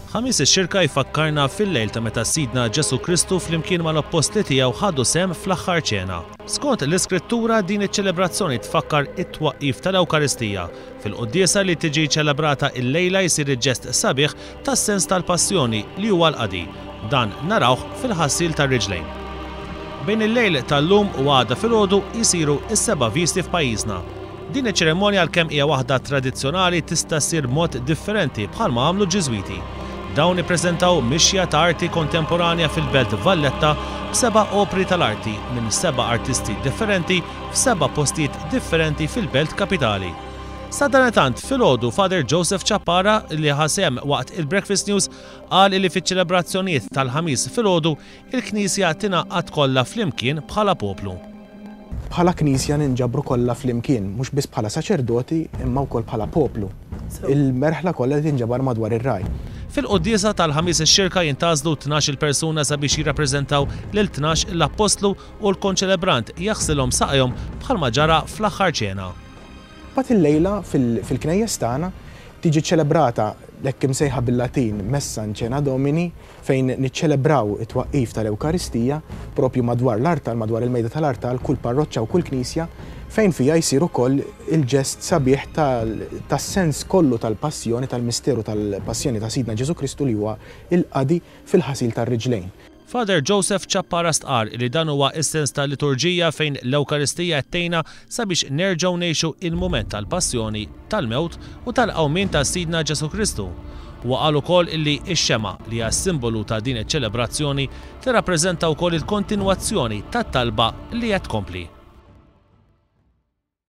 Ħamis ix-xirka jfakkarna fil-lejl ta' meta Sidna Ġesu Kristu flimkien mal-apposti tiegħu ħadu sehem fl-aħħar ċena. Skont l-Iskrittura din iċ-ċelebrazzjoni tfakkar it-twaqqif tal-Ewkaristija. Fil-quddiesa li tiġi ċelebrata il-lejla jsir il-ġest sabiħ tas-sens tal-passjoni li huwa l-qadi. Dan narawh fil-ħassil tar-riġlejn. Bejn il-lejl tal-lum u għada filgħodu jsiru s-seba' visti f'pajjiżna. Din iċ-ċeremonja għalkemm hija waħda tradizzjonali tista' ssir b'mod differenti bħalma għamlu Ġiżwiti. Dawn ippreżentaw mixja ta' arti kontemporanja fil-Belt Valletta b'7 opri tal-arti minn 7 artisti differenti f'7 postijiet differenti fil-Belt Kapitali. Sadanettant filgħodu Father Joseph Chappara li ħasem waqt il-Breakfast News qal li fiċ-ċelebrazzjonijiet tal-ħamis filgħodu il-Knisja tingħaqad kollha flimkien bħala poplu. Bħala Knisja ninġabru kollha flimkien, mhux biss bħala saċerdoti imma wkoll bħala poplu. Il-merħla kollha tinġabar madwar ir-raj. Fil-quddiesa tal-ħamis ix-xirka jintażlu 12 persuna sabiex jirrappreżentaw lil 12 l-Apostlu u l-konċelebrant jaħsilhom saqajhom bħalma ġara fl-aħħar ċena. Bat il-lejla fil-knejjes tagħna tiġi ċelebrata lekk imsejħa bil-Latin Messa Ancena Domini fejn niċċelebraw it-twaqqif tal-Ewkaristija propju madwar l-artal, madwar il-mejda tal-artal, kull parroċċa u kull knisja fejn fija jsir ukoll il-ġest sabiħ tas-sens kollu tal-passjoni, tal-misteru tal-passjoni ta' Sidna Ġesu Kristu li huwa il-qadi fil-ħasil tar-riġlejn. Father Joseph Chappara stqar li dan huwa is-sens tal-liturġija fejn l-Ewkaristija ttejna sabiex nerġgħu ngħixu il-mument tal-passjoni, tal-mewt u tal-qawmien ta' Sidna Ġesu Kristu. Huwa qal ukoll illi x-xema li hija simbolu ta' din iċ-ċelebrazzjoni tirrappreżenta wkoll il-kontinwazzjoni tat-talba li qed tkompli.